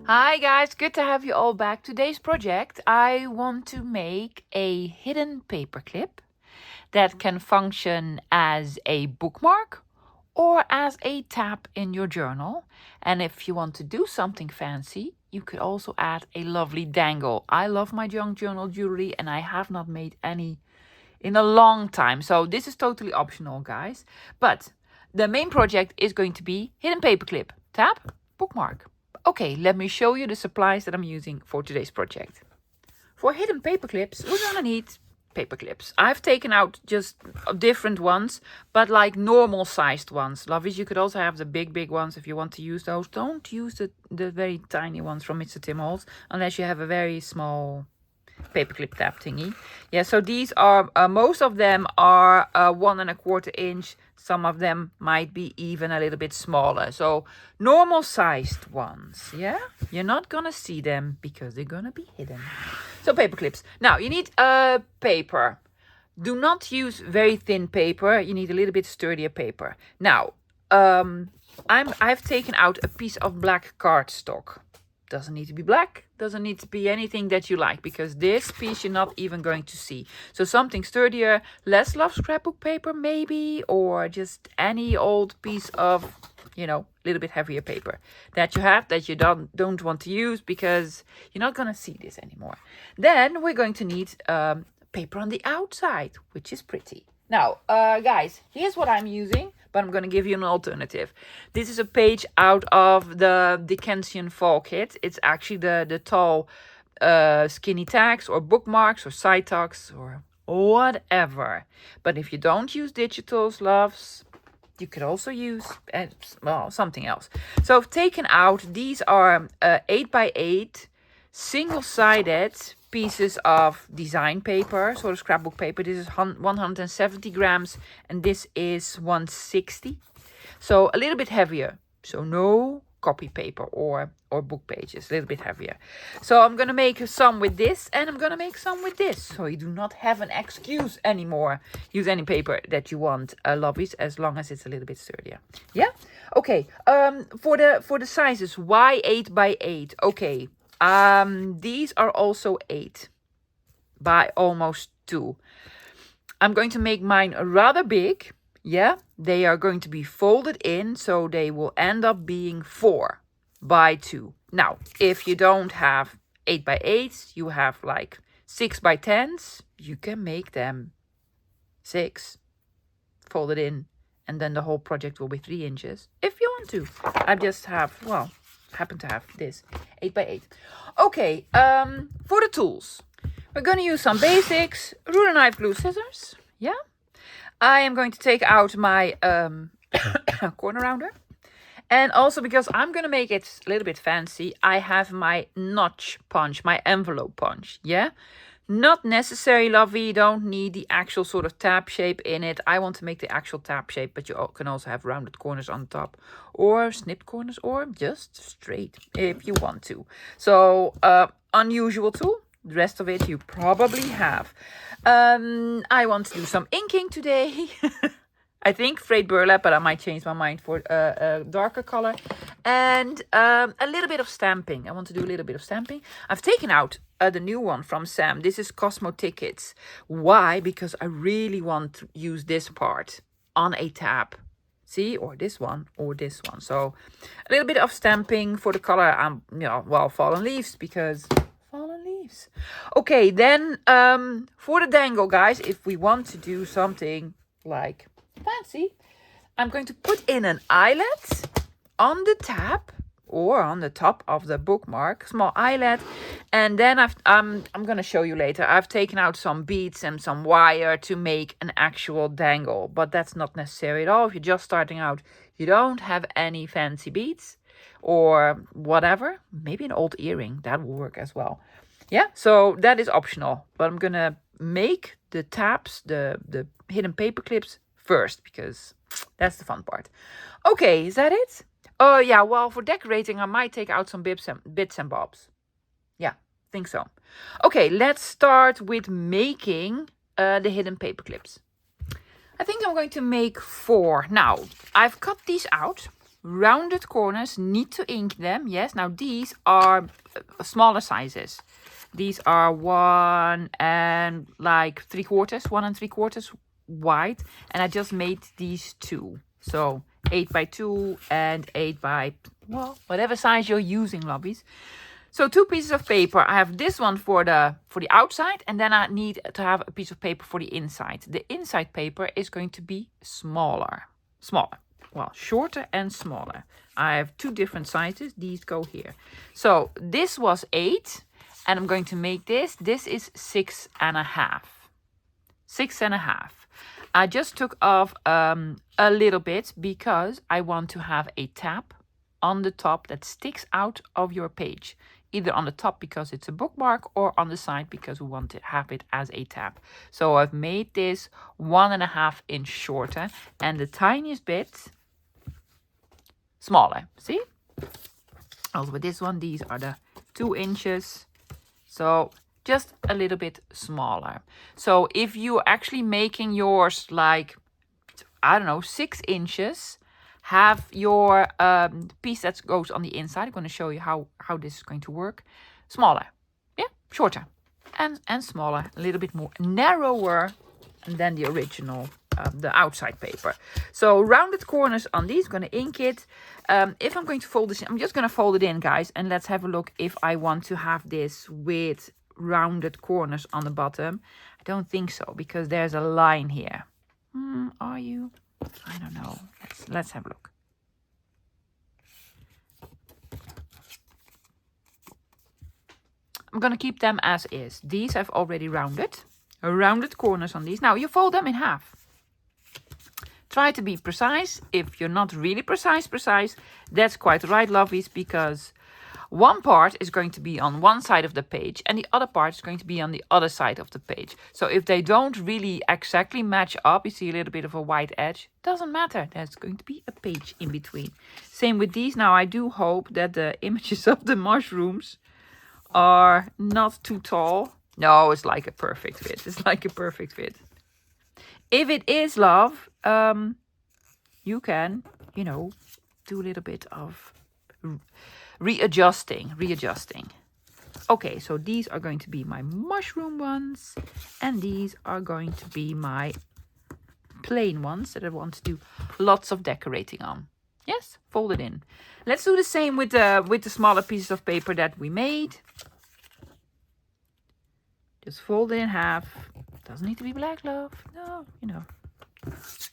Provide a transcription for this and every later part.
Hi guys, good to have you all back. Today's project, I want to make a hidden paperclip that can function as a bookmark or as a tab in your journal. And if you want to do something fancy, you could also add a lovely dangle. I love my junk journal jewelry and I have not made any in a long time. So this is totally optional, guys. But the main project is going to be hidden paperclip, tab, bookmark. Okay, let me show you the supplies that I'm using for today's project. For hidden paperclips, we're gonna need paperclips. I've taken out just different ones, but like normal sized ones. Lovies, you could also have the big ones if you want to use those. Don't use the very tiny ones from Mr. Tim Holtz unless you have a very small paperclip tab thingy. Yeah, so these are, most of them are 1¼ inch. Some of them might be even a little bit smaller. So normal sized ones, yeah? You're not gonna see them because they're gonna be hidden. So paper clips. Now you need paper. Do not use very thin paper. You need a little bit sturdier paper. Now, I've taken out a piece of black cardstock. Doesn't need to be black, doesn't need to be anything that you like, because this piece you're not even going to see. So something sturdier, less love scrapbook paper maybe, or just any old piece of, you know, a little bit heavier paper that you have that you don't want to use because you're not going to see this anymore. Then we're going to need paper on the outside, which is pretty. Now, guys, here's what I'm using, but I'm going to give you an alternative. This is a page out of the Dickensian Fall kit. It's actually the tall skinny tags or bookmarks or side tags or whatever. But if you don't use digitals, loves, you could also use, well, something else. So I've taken out, these are 8x8 single-sided pieces of design paper, sort of scrapbook paper. This is 170 grams and this is 160. So a little bit heavier. So no copy paper or book pages, a little bit heavier. So I'm gonna make some with this and I'm gonna make some with this. So you do not have an excuse anymore. Use any paper that you want, lovies, as long as it's a little bit sturdier. Yeah? Okay. For the sizes, why 8x8? Okay. These are also 8 by almost 2. I'm going to make mine rather big. Yeah, they are going to be folded in, so they will end up being 4 by 2. Now, if you don't have 8x8s, you have like 6x10s, you can make them 6 folded in, and then the whole project will be 3 inches if you want to. I just have, well, happen to have this 8x8. Okay, for the tools, we're going to use some basics: ruler, knife, glue, scissors. Yeah, I am going to take out my corner rounder, and also because I'm going to make it a little bit fancy, I have my notch punch, my envelope punch. Yeah, not necessary, lovey. You don't need the actual sort of tab shape in it. I want to make the actual tab shape, but you can also have rounded corners on top or snipped corners or just straight if you want to. So unusual tool. The rest of it you probably have. I want to do some inking today. I think frayed burlap, but I might change my mind for a darker color. And a little bit of stamping. I want to do a little bit of stamping. I've taken out the new one from Sam. This is Cosmo Tickets. Why? Because I really want to use this part on a tab. See, or this one, or this one. So a little bit of stamping for the color. Well, fallen leaves, because fallen leaves. Okay, then for the dangle, guys, if we want to do something like fancy, I'm going to put in an eyelet on the tab or on the top of the bookmark, small eyelet. And then I'm going to show you later, I've taken out some beads and some wire to make an actual dangle, but that's not necessary at all. If you're just starting out, you don't have any fancy beads or whatever, maybe an old earring, that will work as well. Yeah, so that is optional, but I'm going to make the tabs, the hidden paper clips first, because that's the fun part. Okay, is that it? Oh yeah, well, for decorating, I might take out some bits and bobs. Yeah, think so. Okay, let's start with making the hidden paper clips. I think I'm going to make 4. Now, I've cut these out. rounded corners, need to ink them. Yes, now these are smaller sizes. These are 1 and 1 3/4 wide, and I just made these 2. So 8 by 2 and 8 by, well, whatever size you're using, lovies. So 2 pieces of paper. I have this one for the outside, and then I need to have a piece of paper for the inside. The inside paper is going to be smaller. Well, shorter and smaller. I have 2 different sizes. These go here. So this was 8, and I'm going to make this. This is 6.5. 6.5. I just took off a little bit because I want to have a tab on the top that sticks out of your page. Either on the top because it's a bookmark, or on the side because we want to have it as a tab. So I've made this 1.5 inch shorter and the tiniest bit smaller. See? Also with this one, these are the 2 inches. So just a little bit smaller. So if you're actually making yours like, I don't know, 6 inches, have your piece that goes on the inside. I'm going to show you how this is going to work. Smaller. Yeah, shorter. And smaller. A little bit more narrower than the original, the outside paper. So rounded corners on these. Going to ink it. If I'm going to fold this in, I'm just going to fold it in, guys. And let's have a look if I want to have this with rounded corners on the bottom. I don't think so, because there's a line here. Are you? I don't know. Let's have a look. I'm going to keep them as is. These I've already rounded corners on these. Now you fold them in half. Try to be precise. If you're not really precise, that's quite right, lovies, because one part is going to be on one side of the page and the other part is going to be on the other side of the page. So if they don't really exactly match up, you see a little bit of a white edge, doesn't matter. There's going to be a page in between. Same with these. Now I do hope that the images of the mushrooms are not too tall. No, it's like a perfect fit. It's like a perfect fit. If it is, love, you can, do a little bit of readjusting. Okay, so these are going to be my mushroom ones, and these are going to be my plain ones that I want to do lots of decorating on. Yes, fold it in. Let's do the same with the smaller pieces of paper that we made. Just fold it in half. Doesn't need to be black, love. No,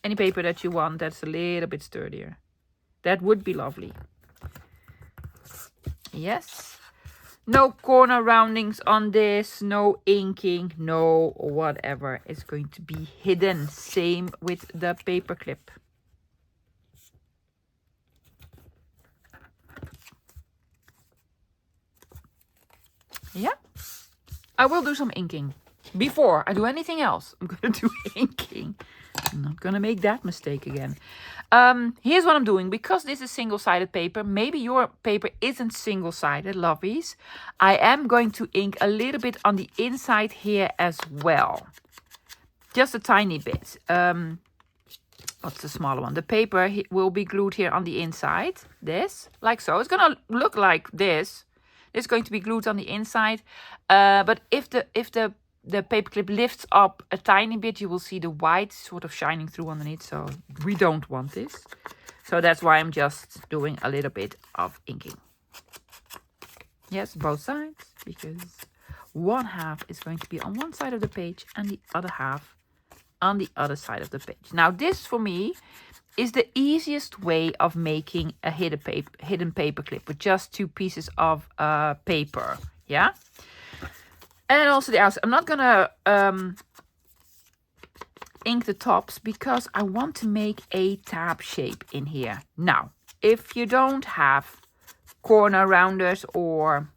any paper that you want that's a little bit sturdier. That would be lovely. Yes. No corner roundings on this. No inking. No whatever. It's going to be hidden. Same with the paperclip. Yeah. I will do some inking. Before I do anything else, I'm going to do inking. I'm not going to make that mistake again. Here's what I'm doing. Because this is single-sided paper, maybe your paper isn't single-sided, lovies. I am going to ink a little bit on the inside here as well. Just a tiny bit. What's the smaller one? The paper will be glued here on the inside. This, like so. It's going to look like this. It's going to be glued on the inside. But if the paperclip lifts up a tiny bit, you will see the white sort of shining through underneath. So we don't want this. So that's why I'm just doing a little bit of inking. Yes, both sides, because one half is going to be on one side of the page and the other half on the other side of the page. Now this for me is the easiest way of making a hidden paperclip with just 2 pieces of paper. Yeah. And also the outside. I'm not going to ink the tops because I want to make a tab shape in here. Now, if you don't have corner rounders or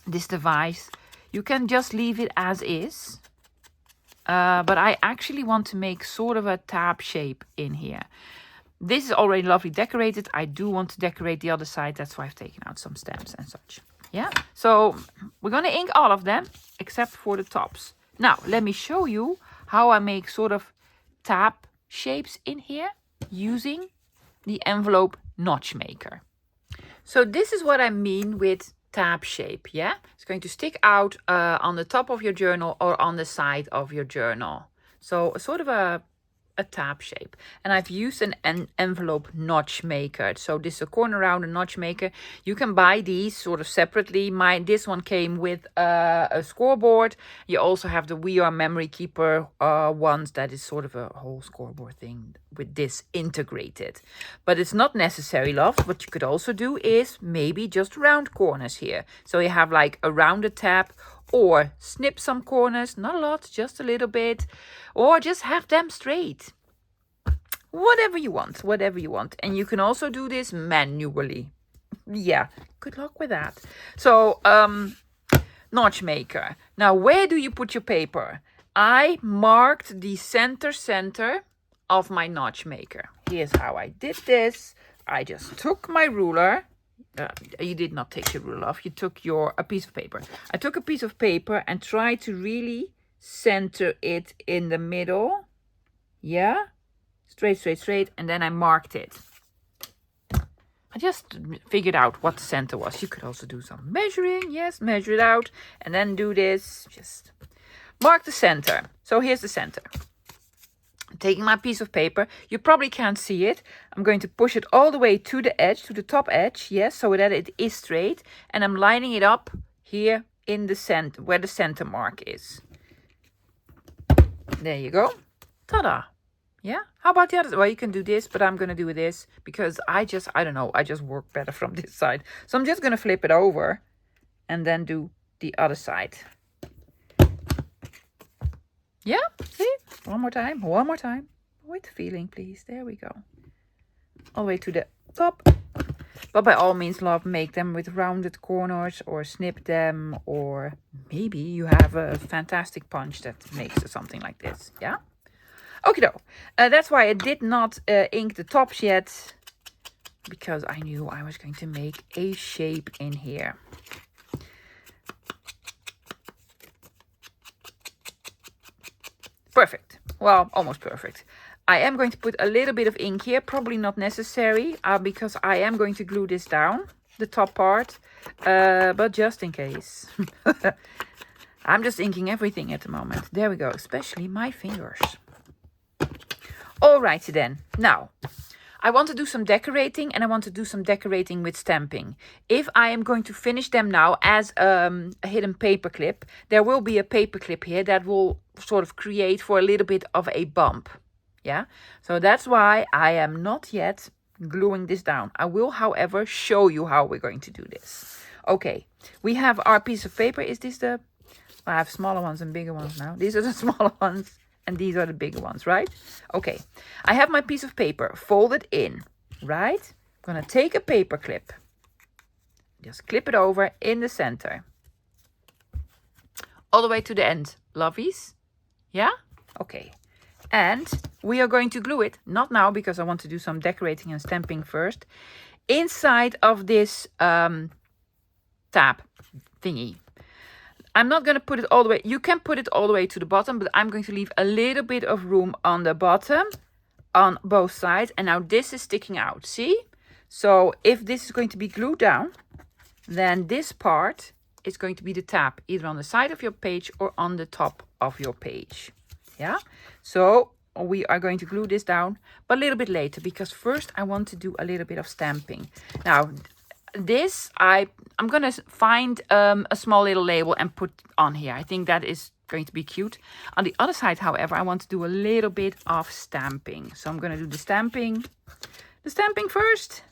this device, you can just leave it as is. But I actually want to make sort of a tab shape in here. This is already lovely decorated. I do want to decorate the other side. That's why I've taken out some stamps and such. Yeah, so we're going to ink all of them except for the tops. Now, let me show you how I make sort of tab shapes in here using the envelope notch maker. So this is what I mean with tab shape, yeah? It's going to stick out on the top of your journal or on the side of your journal. So sort of a tab shape. And I've used an envelope notch maker. So this is a corner round a notch maker. You can buy these sort of separately. This one came with a scoreboard. You also have the We Are Memory Keeper ones. That is sort of a whole scoreboard thing with this integrated. But it's not necessary, love. What you could also do is maybe just round corners here. So you have like a rounded tab, or snip some corners, not a lot, just a little bit, or just have them straight. Whatever you want, whatever you want. And you can also do this manually. Yeah, good luck with that. So, notch maker. Now, where do you put your paper? I marked the center of my notch maker. Here's how I did this. I just took my ruler. You did not take your ruler off. You took a piece of paper. I took a piece of paper and tried to really center it in the middle. Yeah, straight. And then I marked it. I just figured out what the center was. You could also do some measuring. Yes, measure it out. And then do this. Just mark the center. So here's the center. Taking my piece of paper, you probably can't see it. I'm going to push it all the way to the edge, to the top edge, yes, so that it is straight. And I'm lining it up here in the center, where the center mark is. There you go. Ta-da. Yeah. How about the other? Well, you can do this, but I'm going to do this because I don't know, I just work better from this side. So I'm just going to flip it over and then do the other side. Yeah, see? One more time. With feeling, please. There we go. All the way to the top. But by all means, love, make them with rounded corners or snip them. Or maybe you have a fantastic punch that makes something like this. Yeah? Okie-doke. That's why I did not ink the tops yet. Because I knew I was going to make a shape in here. Perfect. Well, almost perfect. I am going to put a little bit of ink here. Probably not necessary because I am going to glue this down, the top part. But just in case. I'm just inking everything at the moment. There we go. Especially my fingers. Alrighty then. Now, I want to do some decorating and I want to do some decorating with stamping. If I am going to finish them now as a hidden paperclip, there will be a paperclip here that will sort of create for a little bit of a bump. Yeah, so that's why I am not yet gluing this down. I will, however, show you how we're going to do this. Okay, we have our piece of paper. Is this the... I have smaller ones and bigger ones now. These are the smaller ones. And these are the bigger ones, right? Okay, I have my piece of paper folded in, right? I'm going to take a paper clip. Just clip it over in the center. All the way to the end, lovies. Yeah? Okay. And we are going to glue it, not now because I want to do some decorating and stamping first, inside of this tab thingy. I'm not going to put it all the way. You can put it all the way to the bottom, but I'm going to leave a little bit of room on the bottom on both sides. And now this is sticking out. See? So if this is going to be glued down, then this part is going to be the tab, either on the side of your page or on the top of your page. Yeah? So we are going to glue this down, but a little bit later, because first I want to do a little bit of stamping. Now, this I'm gonna find a small little label and put on here. I think that is going to be cute. On the other side, however, I want to do a little bit of stamping. So I'm gonna do the stamping first.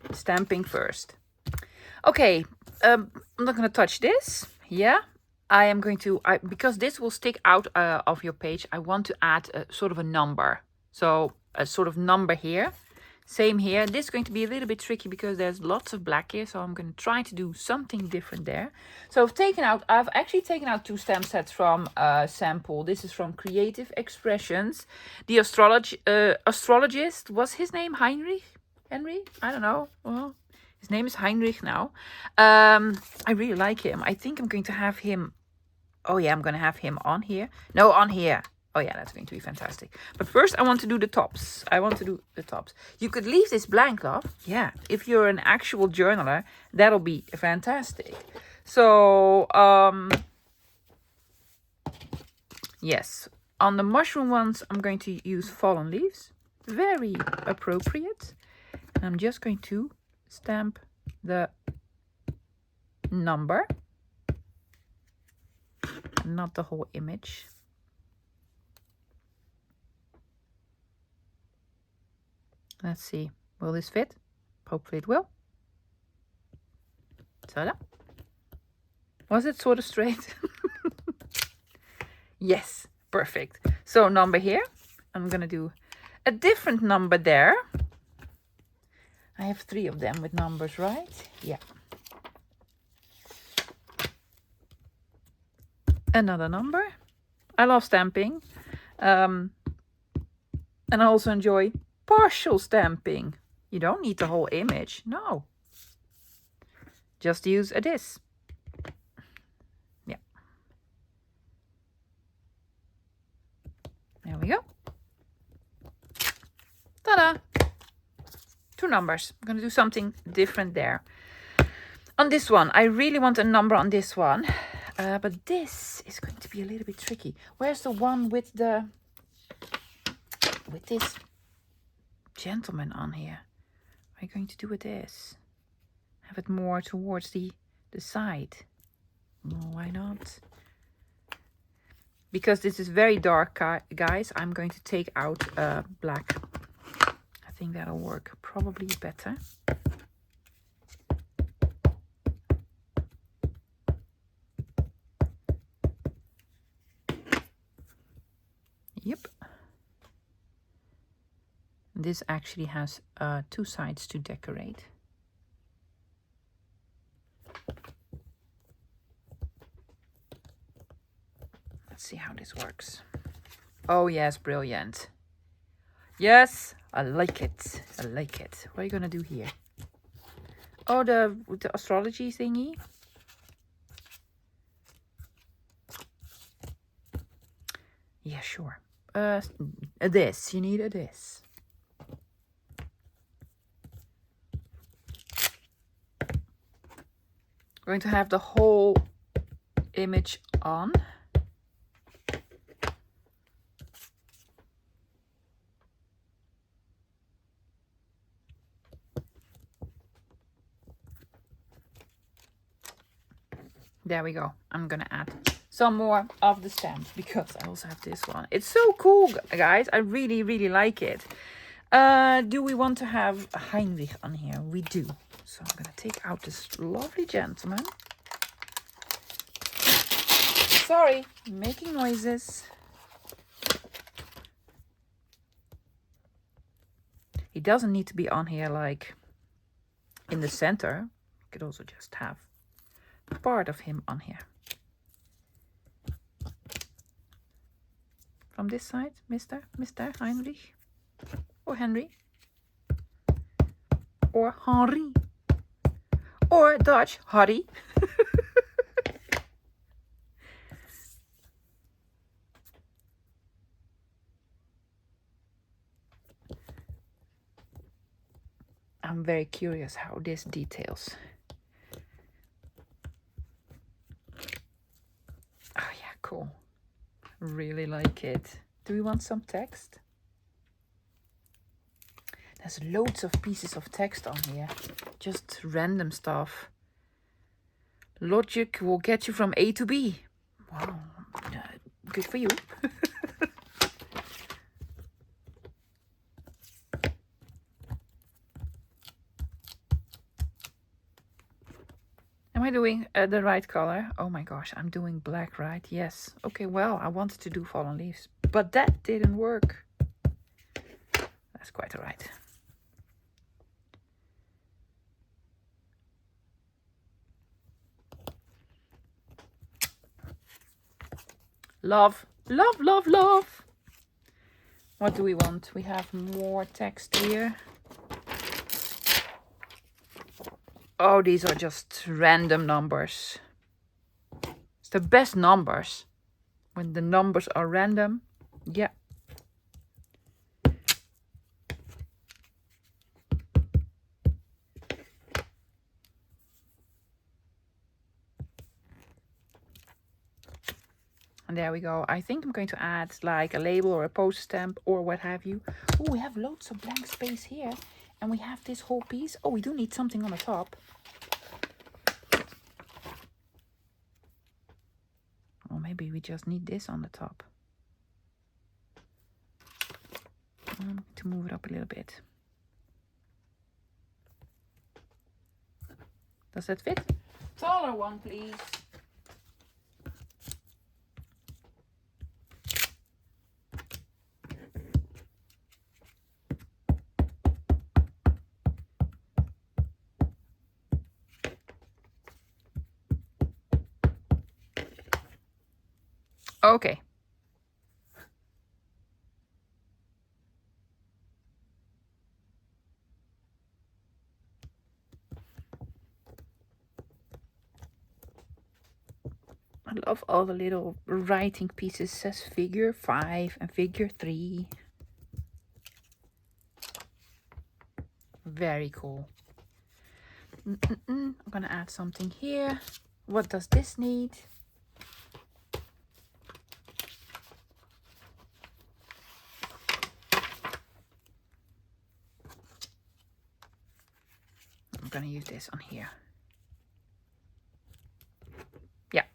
Okay, I'm not gonna touch this. Yeah, I am going to, because this will stick out of your page, I want to add a sort of a number. So a sort of number here. Same here. This is going to be a little bit tricky because there's lots of black here. So I'm going to try to do something different there. So I've actually taken out 2 stamp sets from Sample. This is from Creative Expressions. The astrologist, was his name Henry? I don't know. Well, his name is Heinrich now. I really like him. I think I'm going to have him. Oh yeah, I'm going to have him on here. No, on here. Oh yeah, that's going to be fantastic. But first I want to do the tops. You could leave this blank, love. Yeah, if you're an actual journaler, that'll be fantastic. So, yes, on the mushroom ones, I'm going to use fallen leaves. Very appropriate. And I'm just going to stamp the number, not the whole image. Let's see, will this fit? Hopefully it will. Ta-da! Was it sort of straight? Yes, perfect. So number here, I'm gonna do a different number there. I have 3 of them with numbers, right? Yeah. Another number. I love stamping. And I also enjoy partial stamping. You don't need the whole image, no. Just use a this. Yeah. There we go. Ta-da! 2 numbers. I'm going to do something different there. On this one, I really want a number on this one. But this is going to be a little bit tricky. Where's the one with this gentleman on here? What are you going to do with this? Have it more towards the side. Oh, why not? Because this is very dark, guys, I'm going to take out black. I think that'll work probably better. Yep. This actually has 2 sides to decorate. Let's see how this works. Oh yes, brilliant. Yes, I like it. I like it. What are you gonna do here? Oh, the astrology thingy. Yeah, sure. A this. You need a this. Going to have the whole image on. There we go. I'm gonna add some more of the stamps because I also have this one. It's so cool, guys. I really, really like it. Do we want to have Heinrich on here? We do. So I'm gonna take out this lovely gentleman. Sorry, making noises. He doesn't need to be on here like in the center. You could also just have part of him on here. From this side, Mr. Heinrich, or Henry, or Henri, or Dutch Harry. I'm very curious how this details. Oh yeah, cool. Really like it. Do we want some text? There's loads of pieces of text on here. Just random stuff. Logic will get you from A to B. Wow, good for you. Am I doing the right color? Oh my gosh, I'm doing black, right? Yes. Okay, well, I wanted to do fallen leaves, but that didn't work. That's quite all right. Love, love, love, love. What do we want? We have more text here. Oh, these are just random numbers. It's the best numbers. When the numbers are random, Yeah. And there we go. I think I'm going to add like a label or a post stamp or what have you. Oh, we have loads of blank space here. And we have this whole piece. Oh, we do need something on the top. Or maybe we just need this on the top. To move it up a little bit. Does that fit? Taller one, please. Okay. I love all the little writing pieces. It says figure 5 and figure 3. Very cool. I'm gonna add something here. What does this need? I'm gonna use this on here. Yeah.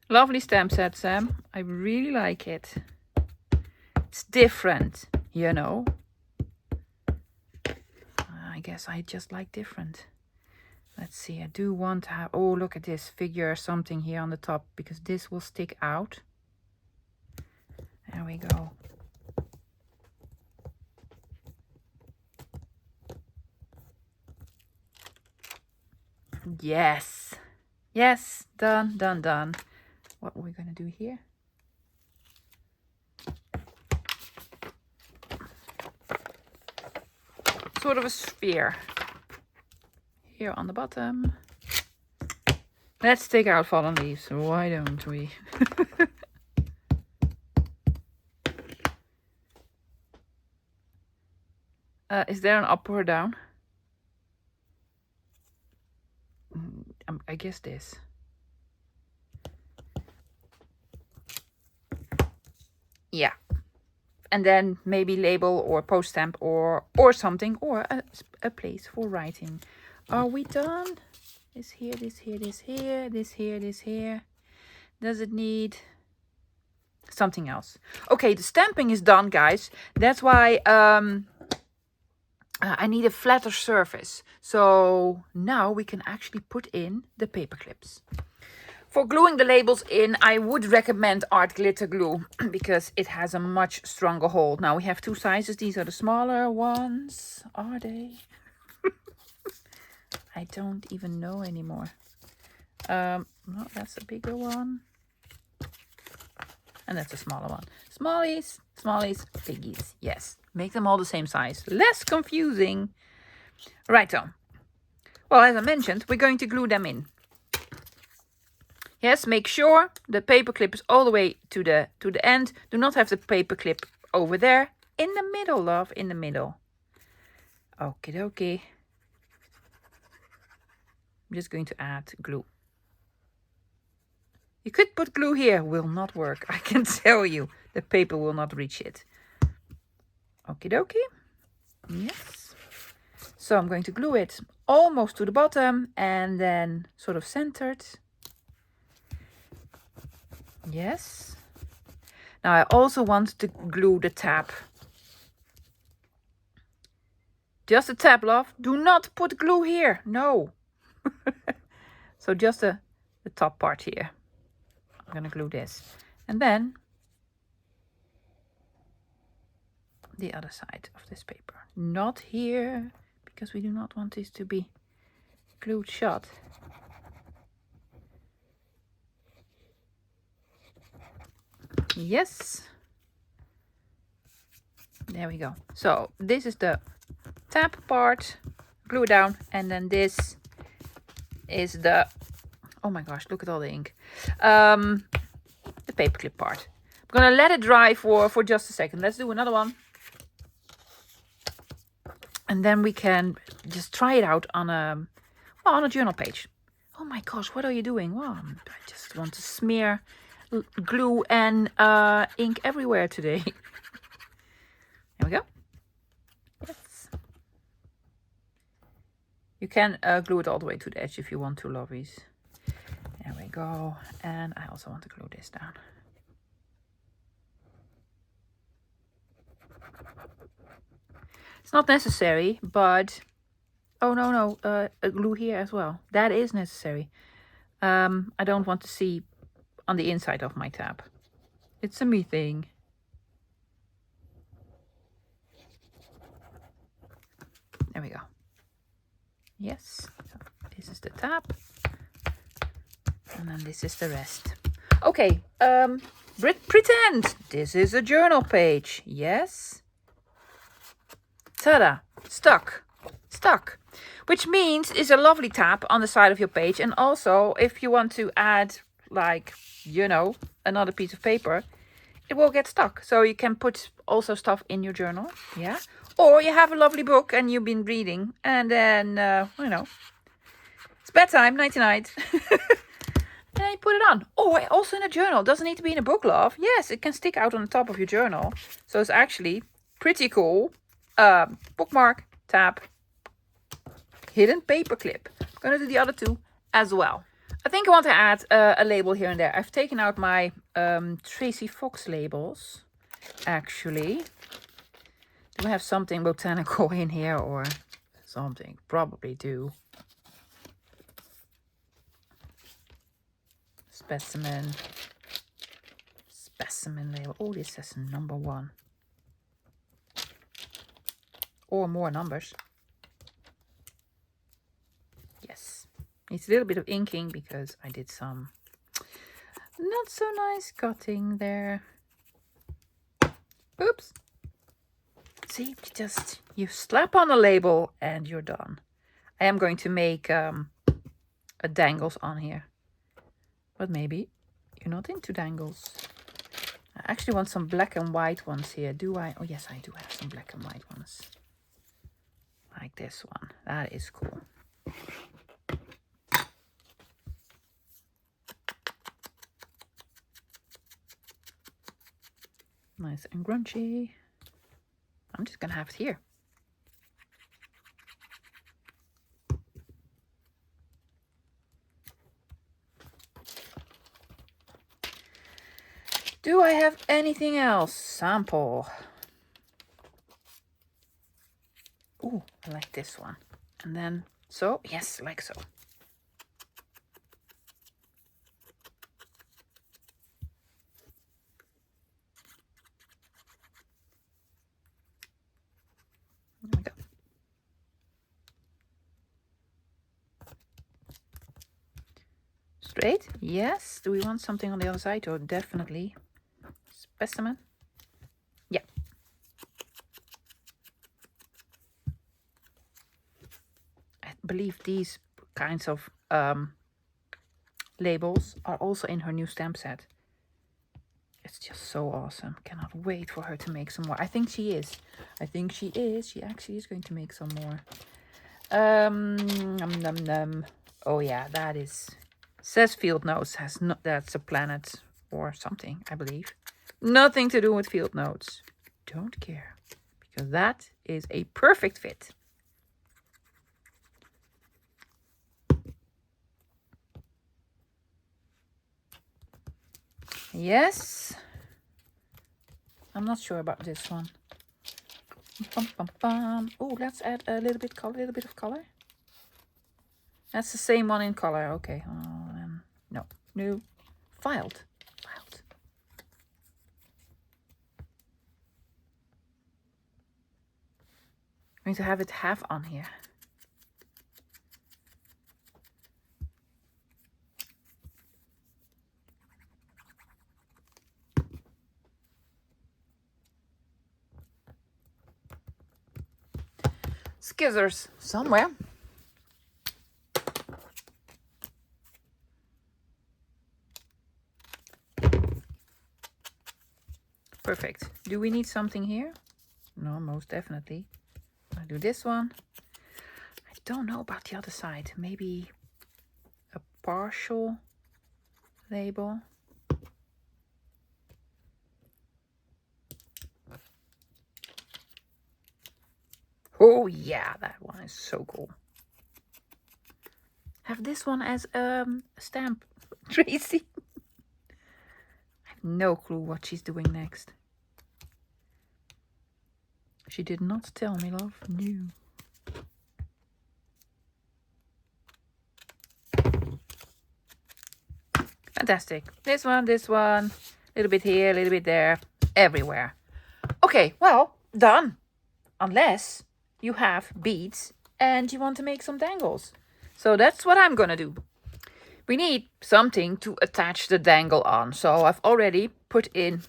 Lovely stamp set, Sam. I really like it. It's different, you know. I guess I just like different. Let's see, I do want to have, oh, look at this figure something here on the top, because this will stick out. There we go. Yes. Yes, done, done, done. What are we going to do here? Sort of a sphere. Here on the bottom. Let's take out fallen leaves. Why don't we? Is there an up or down? I guess this. Yeah. And then maybe label or post stamp or something, or a place for writing. Are we done? This here, this here, this here, this here, this here. Does it need something else? Okay, the stamping is done, guys. That's why I need a flatter surface. So now we can actually put in the paper clips. For gluing the labels in, I would recommend art glitter glue because it has a much stronger hold. Now we have two sizes. These are the smaller ones. Are they? I don't even know anymore. No, that's a bigger one. And that's a smaller one. Smallies, smallies, biggies. Yes, make them all the same size. Less confusing. Right on. Well, as I mentioned, we're going to glue them in. Yes, make sure the paper clip is all the way to the end. Do not have the paper clip over there. In the middle, love, in the middle. Okie dokie. I'm just going to add glue. You could put glue here, will not work. I can tell you, the paper will not reach it. Okie dokie. Yes. So I'm going to glue it almost to the bottom and then sort of centered. Yes. Now I also want to glue the tab. Just a tab, love. Do not put glue here. No. So just the top part here. I'm going to glue this. And then the other side of this paper. Not here, because we do not want this to be glued shut. Yes. There we go. So this is the tab part, glue down, and then this is the Oh my gosh, look at all the ink. The paperclip part. I'm gonna let it dry for just a second. Let's do another one. And then we can just try it out on a journal page. Oh my gosh, what are you doing? Well, I just want to smear glue and ink everywhere today. There we go. Yes. You can glue it all the way to the edge if you want to, lovies. There we go. And I also want to glue this down. It's not necessary, but... Oh, no. A glue here as well. That is necessary. I don't want to see on the inside of my tab. It's a me thing. There we go. Yes. So this is the tab. And then this is the rest. Okay. Pretend this is a journal page. Yes. Ta-da. Stuck. Which means it's a lovely tab on the side of your page. And also, if you want to add, like, you know, another piece of paper, it will get stuck. So you can put also stuff in your journal. Yeah. Or you have a lovely book and you've been reading. And then, you know, it's bedtime, nighty-night. And you put it on. Oh, also in a journal. Doesn't need to be in a book, love. Yes, it can stick out on the top of your journal. So it's actually pretty cool. Bookmark, tab, hidden paperclip. I'm going to do the other two as well. I think I want to add a label here and there. I've taken out my Tracy Fox labels, actually. Do I have something botanical in here or something? Probably do. Specimen label. Oh, this says number 1. Or more numbers. Yes. Needs a little bit of inking because I did some not so nice cutting there. Oops. See, you slap on a label and you're done. I am going to make a Dangles on here. But maybe you're not into Dangles. I actually want some black and white ones here. Do I? Oh, yes, I do have some black and white ones. Like this one. That is cool. Nice and grungy. I'm just going to have it here. Do I have anything else? Sample. Ooh, I like this one. And then, so, yes, like so. There we go. Straight? Yes. Do we want something on the other side? Or definitely. Specimen? Yeah. I believe these kinds of labels are also in her new stamp set. It's just so awesome. Cannot wait for her to make some more. I think she is. She actually is going to make some more. Oh yeah, that is... Says field notes. That's a planet or something, I believe. Nothing to do with field notes. Don't care. Because that is a perfect fit. Yes. I'm not sure about this one. Oh, let's add a little bit of color. That's the same one in color. Okay. No. New. Filed. I'm going to have it half on here. Scissors somewhere. Perfect. Do we need something here? No, most definitely. I'll do this one. I don't know about the other side. Maybe a partial label. Oh yeah, that one is so cool. Have this one as a stamp. Tracy. I have no clue what she's doing next. She did not tell me, love. No. Fantastic. This one, a little bit here, a little bit there, everywhere. Okay, well, done. Unless you have beads and you want to make some dangles. So that's what I'm gonna do. We need something to attach the dangle on. So I've already put in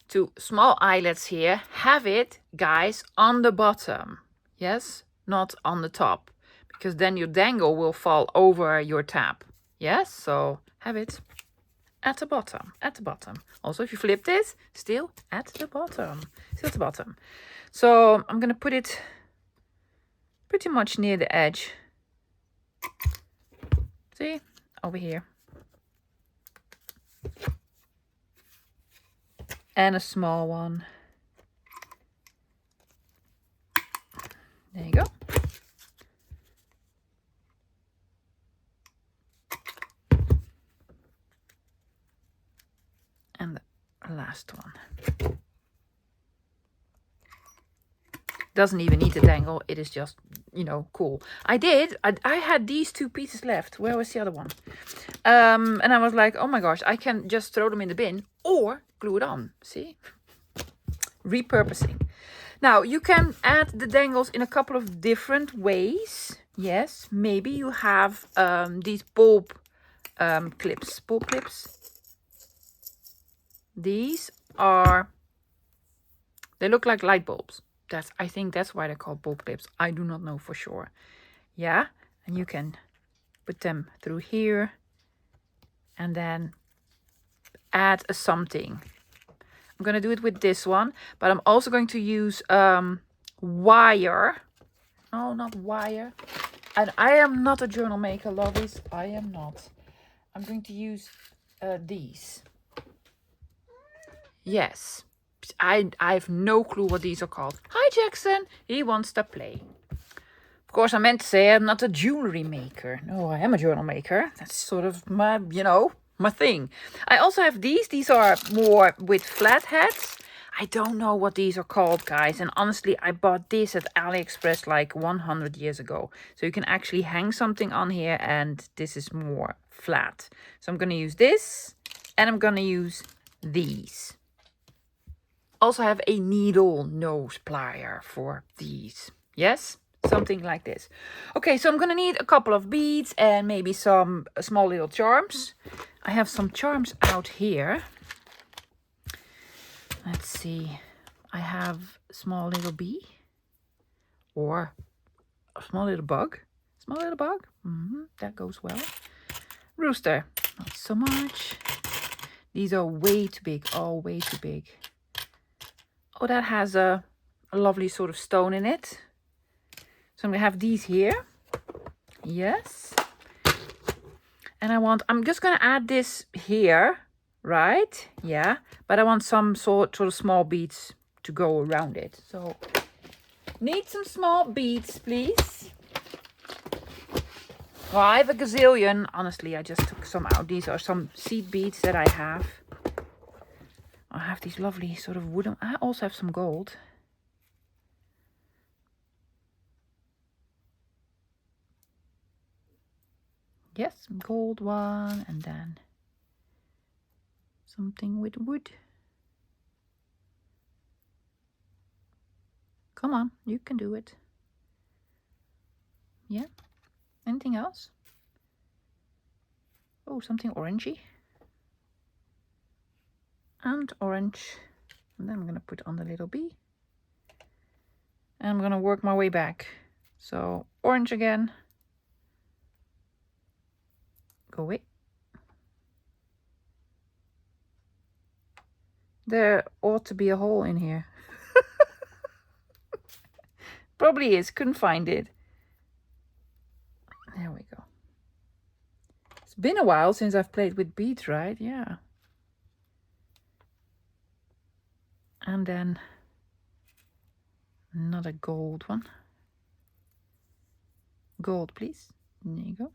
2 small eyelets here. Have it, guys, on the bottom. Yes, not on the top. Because then your dangle will fall over your tab. Yes, so have it at the bottom, at the bottom. Also, if you flip this, still at the bottom, still at the bottom. So I'm gonna put it pretty much near the edge. See, over here. And a small one. There you go. And the last one. Doesn't even need a dangle. It is just, you know, cool. I had these 2 pieces left. Where was the other one? And I was like, oh my gosh, I can just throw them in the bin or glue it on. See? Repurposing. Now, you can add the dangles in a couple of different ways. Yes, maybe you have these bulb clips. Bulb clips. These are, they look like light bulbs. I think that's why they're called bulb clips. I do not know for sure. Yeah, and you can put them through here and then add a something. I'm gonna do it with this one, but I'm also going to use wire. No, not wire. And I am not a journal maker, lovies. I am not. I'm going to use these. Yes. I have no clue what these are called. Hi, Jackson. He wants to play. Of course, I meant to say I'm not a jewelry maker. No, I am a journal maker. That's sort of my, you know, my thing. I also have these. These are more with flat heads. I don't know what these are called, guys. And honestly, I bought this at AliExpress like 100 years ago. So you can actually hang something on here and this is more flat. So I'm going to use this and I'm going to use these. Also have a needle nose plier for these. Yes? Something like this. Okay, so I'm going to need a couple of beads and maybe some small little charms. I have some charms out here. Let's see. I have a small little bee. Or a small little bug. Small little bug. That goes well. Rooster. Not so much. These are way too big. Oh, way too big. Oh, that has a lovely sort of stone in it. So I'm going to have these here. Yes. And I'm just going to add this here, right? Yeah. But I want some sort of small beads to go around it. So need some small beads, please. Well, I have a gazillion. Honestly, I just took some out. These are some seed beads that I have. I have these lovely sort of wooden. I also have some gold. Yes, some gold one, and then something with wood. Come on, you can do it. Yeah. Anything else? Oh, something orangey. And orange. And then I'm going to put on the little bee. And I'm going to work my way back. So orange again. Go away. There ought to be a hole in here. Probably is. Couldn't find it. There we go. It's been a while since I've played with beads, right? Yeah. And then another gold one. Gold, please. There you go.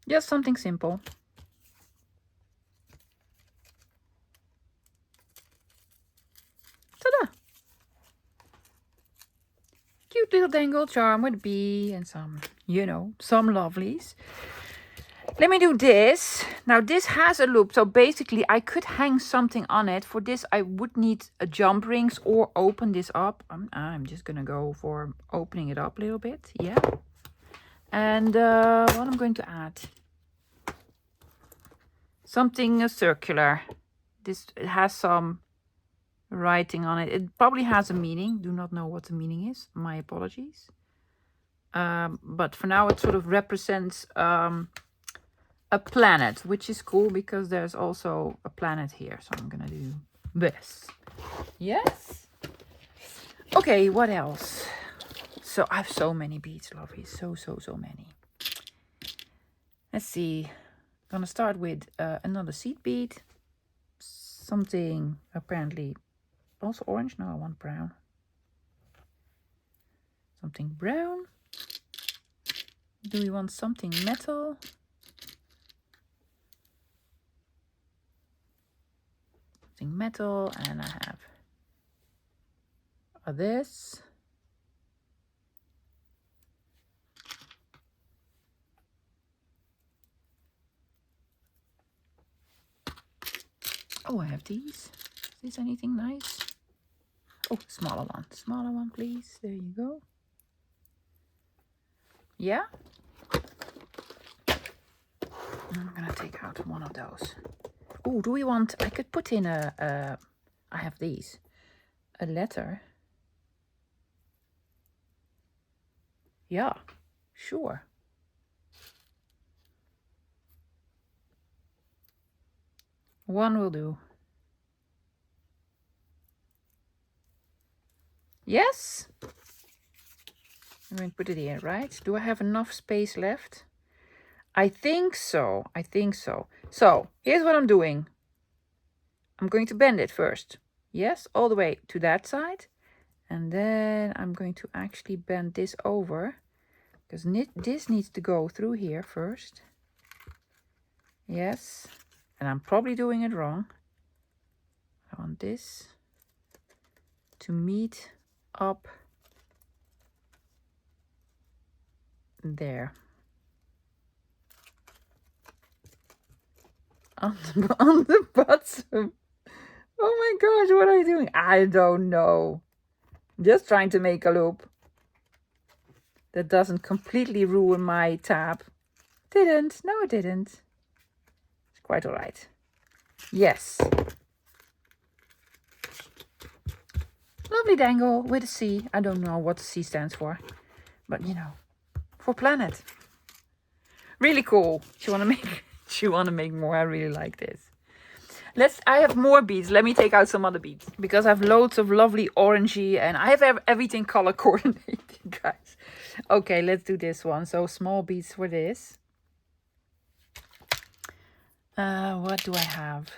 Just something simple. Ta-da! Cute little dangle charm with a bee and some, you know, some lovelies. Let me do this. Now this has a loop, so basically I could hang something on it. For this I would need a jump rings or open this up. I'm just gonna go for opening it up a little bit. Yeah. And what I'm going to add, something circular. This has some writing on it. It probably has a meaning. Do not know what the meaning is. My apologies. But for now it sort of represents a planet, which is cool because there's also a planet here. So I'm gonna do this. Yes. Okay, what else? So I have so many beads, lovely. So many. Let's see. Gonna start with another seed bead. Something apparently also orange. No, I want brown. Something brown. Do we want something metal? Something metal, and I have this. Oh, I have these. Is this anything nice? Oh, smaller one, please. There you go. Yeah. I'm gonna take out one of those. Oh, do we want? I could put in I have these. A letter. Yeah, sure. One will do. Yes. I'm going to put it here, right? Do I have enough space left? I think so. I think so. So here's what I'm doing. I'm going to bend it first. Yes, all the way to that side. And then I'm going to actually bend this over. Because this needs to go through here first. Yes. And I'm probably doing it wrong. I want this to meet up there. On the bottom. Oh my gosh, what are you doing? I don't know. Just trying to make a loop that doesn't completely ruin my tab. Didn't. No, it didn't. It's quite all right. Yes. Lovely dangle with a C. I don't know what the C stands for. But, you know, for planet. Really cool. Do you want to make more? I really like this. I have more beads. Let me take out some other beads. Because I have loads of lovely orangey. And I have everything color coordinated, guys. Okay, let's do this one. So small beads for this. What do I have?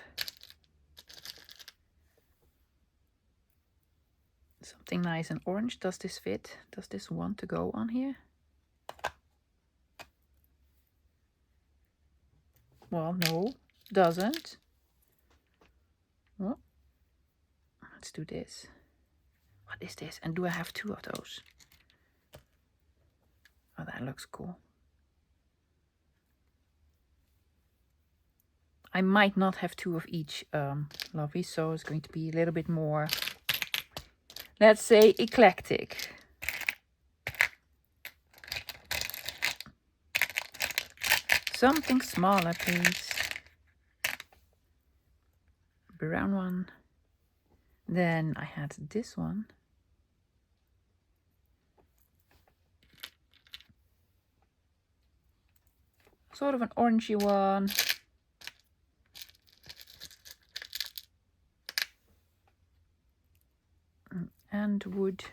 Something nice and orange. Does this fit? Does this want to go on here? Well, no, doesn't. Well, let's do this. What is this? And do I have two of those? Oh, that looks cool. I might not have two of each, lovely, so it's going to be a little bit more, let's say, eclectic. Something smaller, please. Brown one. Then I had this one. sort of an orangey one. And wood.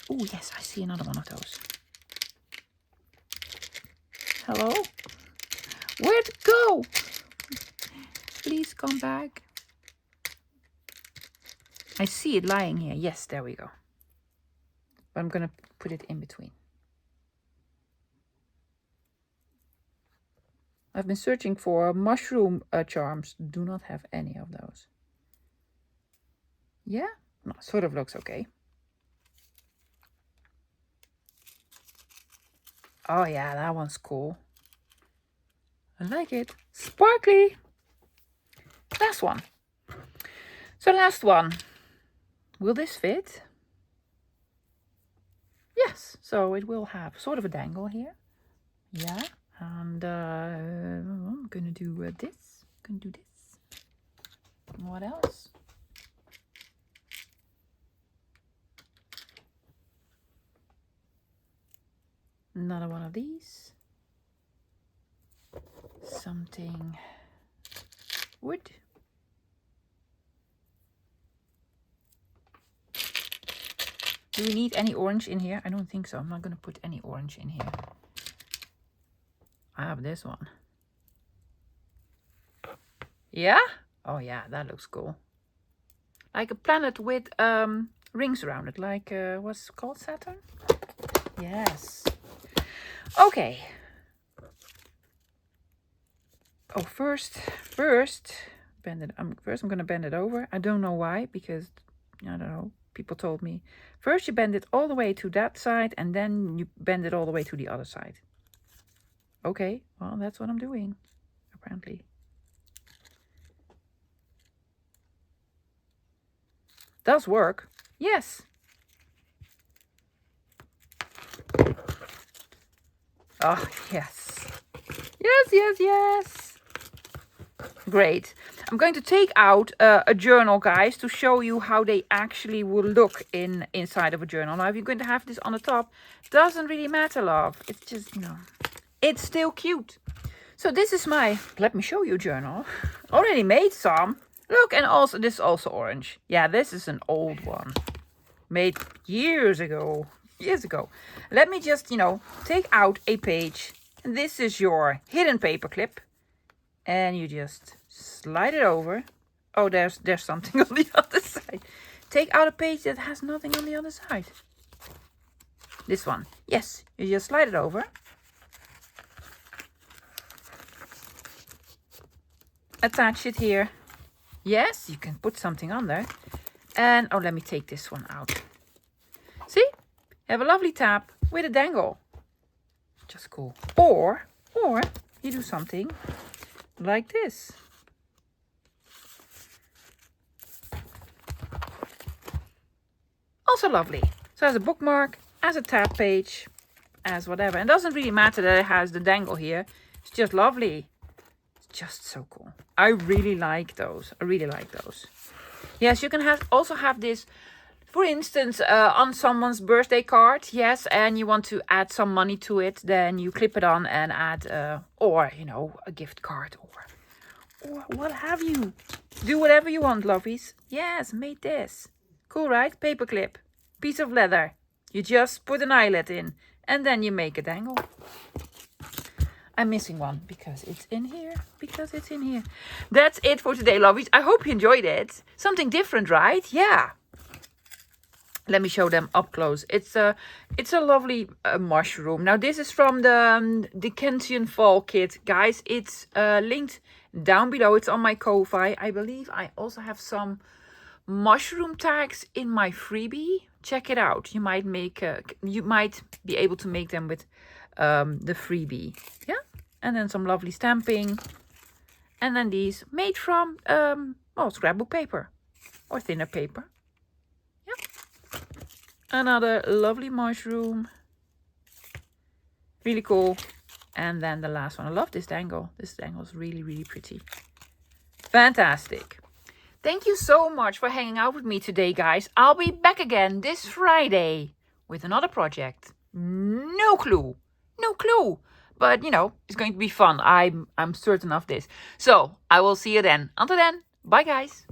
Oh yes, I see another one of those. Hello? Where'd it go? Please come back. I see it lying here. Yes, there we go. But I'm gonna put it in between. I've been searching for mushroom charms. Do not have any of those. Yeah? No, sort of looks okay. Oh yeah, that one's cool. I like it. Sparkly. Last one. So last one. Will this fit? Yes. So it will have sort of a dangle here. Yeah. And I'm gonna do this. Gonna do this. What else? Another one of these. Something wood. Do we need any orange in here? I don't think so. I'm not going to put any orange in here. I have this one. Yeah? Oh yeah, that looks cool. Like a planet with rings around it. Like, what's it called? Saturn? Yes. Okay. Oh, first, bend it. First I'm going to bend it over. I don't know why, because, I don't know, people told me. First you bend it all the way to that side, and then you bend it all the way to the other side. Okay, well, that's what I'm doing, apparently. Does work. Yes. Oh, yes. Yes, yes, yes. Great. I'm going to take out a journal, guys, to show you how they actually will look inside of a journal. Now, if you're going to have this on the top, doesn't really matter, love. It's just, it's still cute. So this is my, let me show you, journal. Already made some. Look, and also, this is also orange. Yeah, this is an old one. Made years ago. Let me just, take out a page. And this is your hidden paperclip. And you just slide it over. Oh, there's something on the other side. Take out a page that has nothing on the other side. This one. Yes, you just slide it over. Attach it here. Yes, you can put something on there. And, oh, let me take this one out. See? Have a lovely tab with a dangle. Just cool. Or you do something like this. Also lovely. So as a bookmark, as a tab page, as whatever. And it doesn't really matter that it has the dangle here. It's just lovely. It's just so cool. I really like those. Yes, you can also have this, for instance, on someone's birthday card. Yes, and you want to add some money to it. Then you clip it on and add, or, a gift card or what have you. Do whatever you want, lovies. Yes, made this. Cool, right? Paperclip. Piece of leather. You just put an eyelet in. And then you make a dangle. I'm missing one because it's in here. That's it for today, lovies. I hope you enjoyed it. Something different, right? Yeah. Let me show them up close. It's a lovely mushroom. Now, this is from the Dickensian Fall kit. Guys, it's linked down below. It's on my Ko-fi. I believe I also have some mushroom tags in my freebie. Check it out. You might be able to make them with the freebie. Yeah. And then some lovely stamping. And then these made from scrapbook paper or thinner paper. Yeah. Another lovely mushroom. Really cool. And then the last one. I love this dangle. This dangle is really, really pretty. Fantastic. Thank you so much for hanging out with me today, guys. I'll be back again this Friday with another project. No clue. No clue. But, it's going to be fun. I'm certain of this. So, I will see you then. Until then, bye guys.